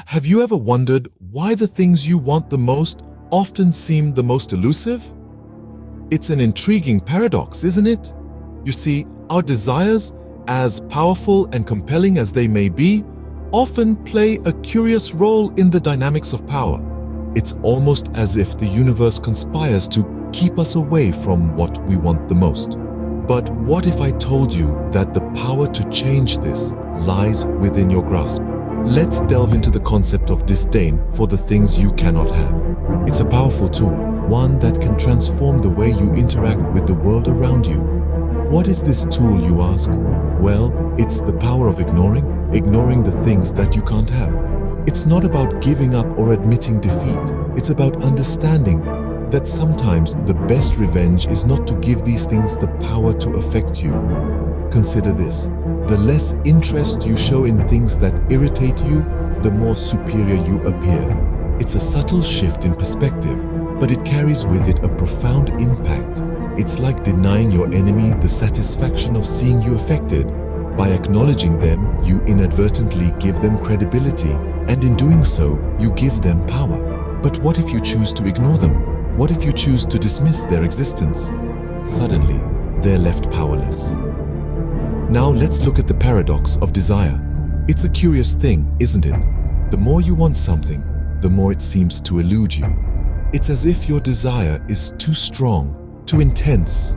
Have you ever wondered why the things you want the most often seem the most elusive? It's an intriguing paradox, isn't it? You see, our desires, as powerful and compelling as they may be, often play a curious role in the dynamics of power. It's almost as if the universe conspires to keep us away from what we want the most. But what if I told you that the power to change this lies within your grasp? Let's delve into the concept of disdain for the things you cannot have. It's a powerful tool, one that can transform the way you interact with the world around you. What is this tool, you ask? Well, it's the power of ignoring the things that you can't have. It's not about giving up or admitting defeat. It's about understanding that sometimes the best revenge is not to give these things the power to affect you. Consider this. The less interest you show in things that irritate you, the more superior you appear. It's a subtle shift in perspective, but it carries with it a profound impact. It's like denying your enemy the satisfaction of seeing you affected. By acknowledging them, you inadvertently give them credibility, and in doing so, you give them power. But what if you choose to ignore them? What if you choose to dismiss their existence? Suddenly, they're left powerless. Now let's look at the paradox of desire. It's a curious thing, isn't it? The more you want something, the more it seems to elude you. It's as if your desire is too strong, too intense.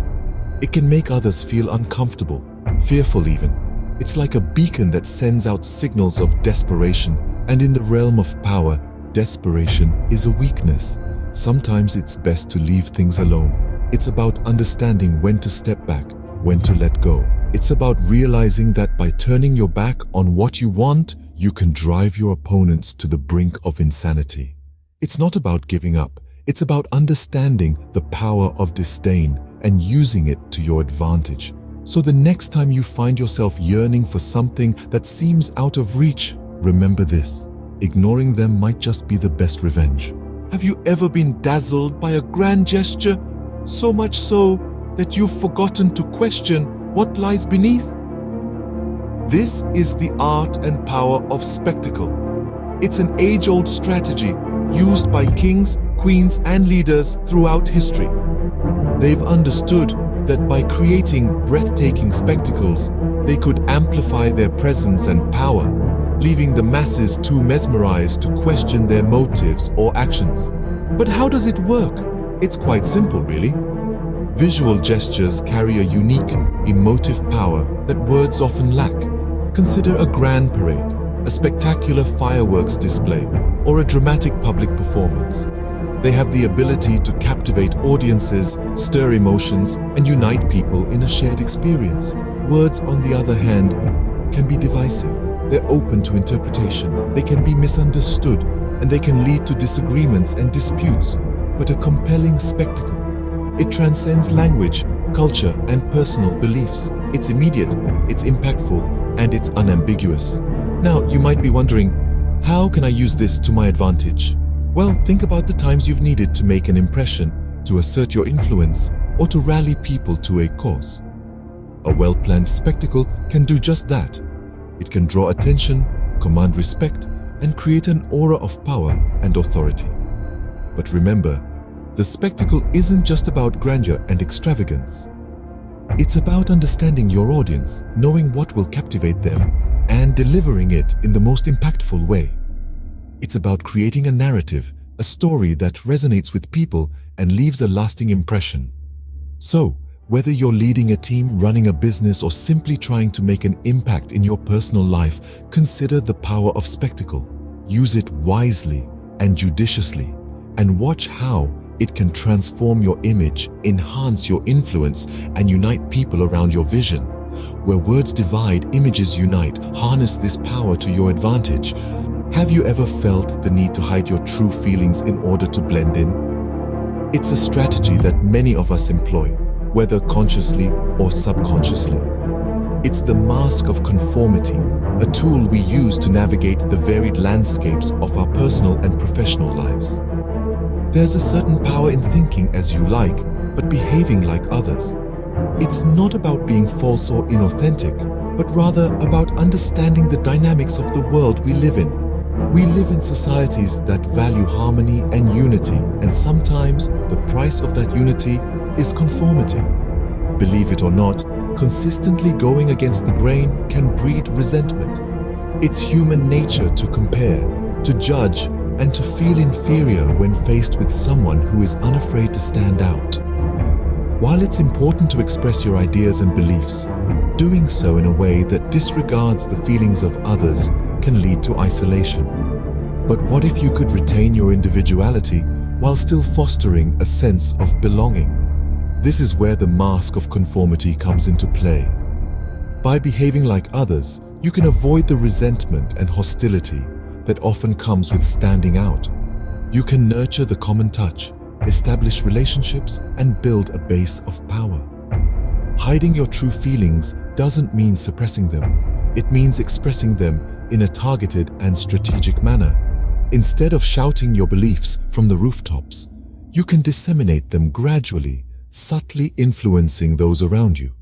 It can make others feel uncomfortable, fearful even. It's like a beacon that sends out signals of desperation, and in the realm of power, desperation is a weakness. Sometimes it's best to leave things alone. It's about understanding when to step back, when to let go. It's about realizing that by turning your back on what you want, you can drive your opponents to the brink of insanity. It's not about giving up. It's about understanding the power of disdain and using it to your advantage. So the next time you find yourself yearning for something that seems out of reach, remember this: ignoring them might just be the best revenge. Have you ever been dazzled by a grand gesture, so much so that you've forgotten to question what lies beneath? This is the art and power of spectacle. It's an age-old strategy used by kings, queens, and leaders throughout history. They've understood that by creating breathtaking spectacles, they could amplify their presence and power, leaving the masses too mesmerized to question their motives or actions. But how does it work? It's quite simple, really. Visual gestures carry a unique, emotive power that words often lack. Consider a grand parade, a spectacular fireworks display, or a dramatic public performance. They have the ability to captivate audiences, stir emotions, and unite people in a shared experience. Words, on the other hand, can be divisive. They're open to interpretation, they can be misunderstood, and they can lead to disagreements and disputes. But a compelling spectacle, it transcends language, culture, and personal beliefs. It's immediate, it's impactful, and it's unambiguous. Now, you might be wondering, how can I use this to my advantage? Well, think about the times you've needed to make an impression, to assert your influence, or to rally people to a cause. A well-planned spectacle can do just that. It can draw attention, command respect, and create an aura of power and authority. But remember, the spectacle isn't just about grandeur and extravagance. It's about understanding your audience, knowing what will captivate them, and delivering it in the most impactful way. It's about creating a narrative, a story that resonates with people and leaves a lasting impression. So, whether you're leading a team, running a business, or simply trying to make an impact in your personal life, consider the power of spectacle. Use it wisely and judiciously, and watch how it can transform your image, enhance your influence, and unite people around your vision. Where words divide, images unite. Harness this power to your advantage. Have you ever felt the need to hide your true feelings in order to blend in? It's a strategy that many of us employ, whether consciously or subconsciously. It's the mask of conformity, a tool we use to navigate the varied landscapes of our personal and professional lives. There's a certain power in thinking as you like, but behaving like others. It's not about being false or inauthentic, but rather about understanding the dynamics of the world we live in. We live in societies that value harmony and unity, and sometimes the price of that unity is conformity. Believe it or not, consistently going against the grain can breed resentment. It's human nature to compare, to judge, and to feel inferior when faced with someone who is unafraid to stand out. While it's important to express your ideas and beliefs, doing so in a way that disregards the feelings of others can lead to isolation. But what if you could retain your individuality while still fostering a sense of belonging? This is where the mask of conformity comes into play. By behaving like others, you can avoid the resentment and hostility that often comes with standing out. You can nurture the common touch, establish relationships, and build a base of power. Hiding your true feelings doesn't mean suppressing them. It means expressing them in a targeted and strategic manner. Instead of shouting your beliefs from the rooftops, you can disseminate them gradually, subtly influencing those around you.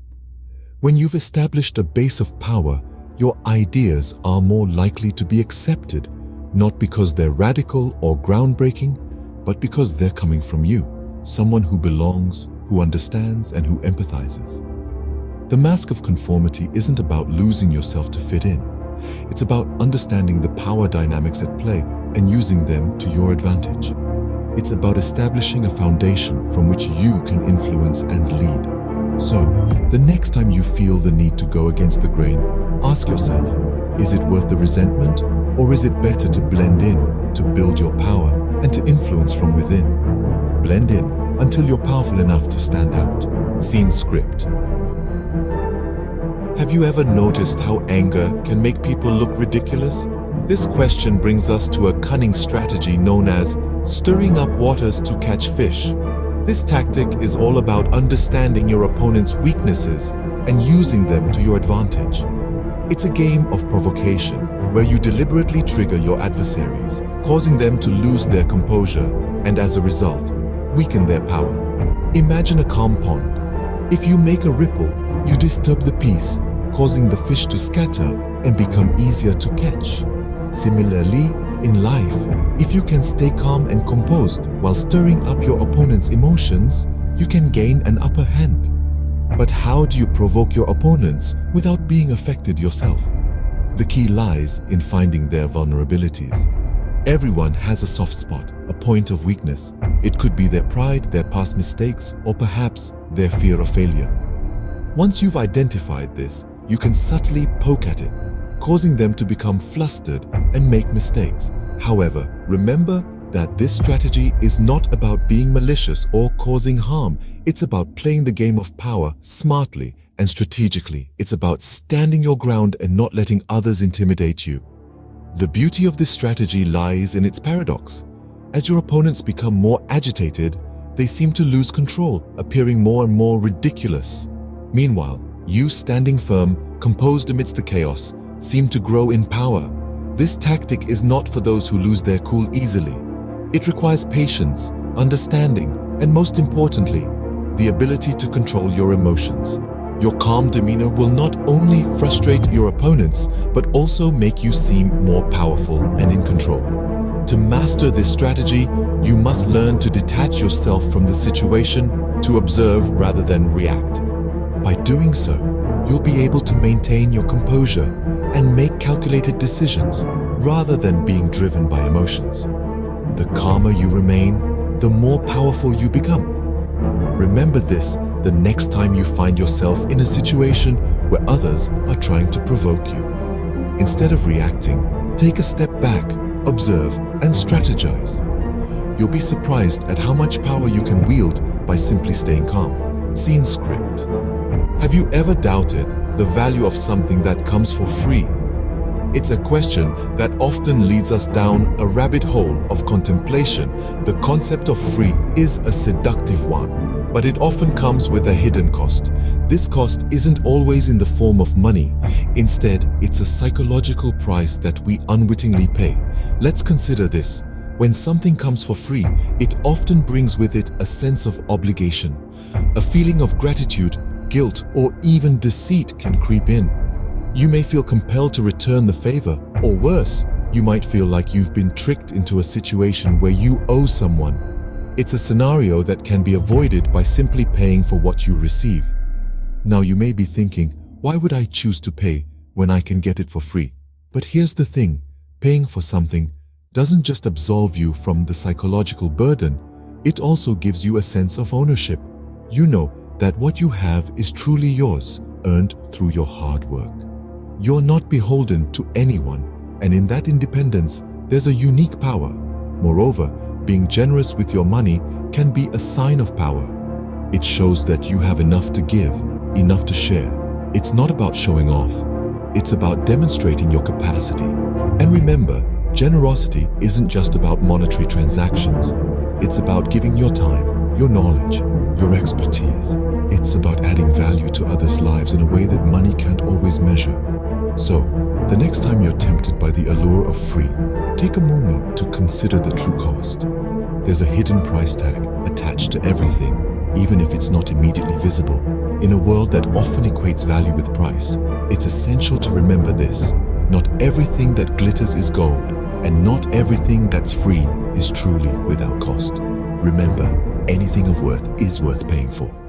When you've established a base of power, your ideas are more likely to be accepted, not because they're radical or groundbreaking, but because they're coming from you, someone who belongs, who understands, and who empathizes. The mask of conformity isn't about losing yourself to fit in. It's about understanding the power dynamics at play and using them to your advantage. It's about establishing a foundation from which you can influence and lead. So, the next time you feel the need to go against the grain, ask yourself, is it worth the resentment, or is it better to blend in, to build your power, and to influence from within? Blend in until you're powerful enough to stand out. Scene script. Have you ever noticed how anger can make people look ridiculous? This question brings us to a cunning strategy known as stirring up waters to catch fish. This tactic is all about understanding your opponent's weaknesses and using them to your advantage. It's a game of provocation where you deliberately trigger your adversaries, causing them to lose their composure and, as a result, weaken their power. Imagine a calm pond. If you make a ripple, you disturb the peace, causing the fish to scatter and become easier to catch. Similarly, in life, if you can stay calm and composed while stirring up your opponent's emotions, you can gain an upper hand. But how do you provoke your opponents without being affected yourself? The key lies in finding their vulnerabilities. Everyone has a soft spot, a point of weakness. It could be their pride, their past mistakes, or perhaps their fear of failure. Once you've identified this, you can subtly poke at it, causing them to become flustered and make mistakes. However, remember that this strategy is not about being malicious or causing harm. It's about playing the game of power smartly and strategically. It's about standing your ground and not letting others intimidate you. The beauty of this strategy lies in its paradox. As your opponents become more agitated, they seem to lose control, appearing more and more ridiculous. Meanwhile, you standing firm, composed amidst the chaos, seem to grow in power. This tactic is not for those who lose their cool easily. It requires patience, understanding, and most importantly, the ability to control your emotions. Your calm demeanor will not only frustrate your opponents, but also make you seem more powerful and in control. To master this strategy, you must learn to detach yourself from the situation, to observe rather than react. By doing so, you'll be able to maintain your composure and make calculated decisions rather than being driven by emotions. The calmer you remain, the more powerful you become. Remember this the next time you find yourself in a situation where others are trying to provoke you. Instead of reacting, take a step back, observe, and strategize. You'll be surprised at how much power you can wield by simply staying calm. Scene script. Have you ever doubted the value of something that comes for free? It's a question that often leads us down a rabbit hole of contemplation. The concept of free is a seductive one, but it often comes with a hidden cost. This cost isn't always in the form of money. Instead, it's a psychological price that we unwittingly pay. Let's consider this. When something comes for free, it often brings with it a sense of obligation. A feeling of gratitude, guilt, or even deceit can creep in. You may feel compelled to return the favor, or worse, You might feel like you've been tricked into a situation where you owe someone. It's a scenario that can be avoided by simply paying for what you receive. Now you may be thinking, why would I choose to pay when I can get it for free? But here's the thing, paying for something doesn't just absolve you from the psychological burden, it also gives you a sense of ownership. You know that what you have is truly yours, earned through your hard work. You're not beholden to anyone, and in that independence, there's a unique power. Moreover, being generous with your money can be a sign of power. It shows that you have enough to give, enough to share. It's not about showing off. It's about demonstrating your capacity. And remember, generosity isn't just about monetary transactions. It's about giving your time, your knowledge, your expertise. It's about adding value to others' lives in a way that money can't always measure. So, the next time you're tempted by the allure of free, take a moment to consider the true cost. There's a hidden price tag attached to everything, even if it's not immediately visible. In a world that often equates value with price, it's essential to remember this. Not everything that glitters is gold, and not everything that's free is truly without cost. Remember, anything of worth is worth paying for.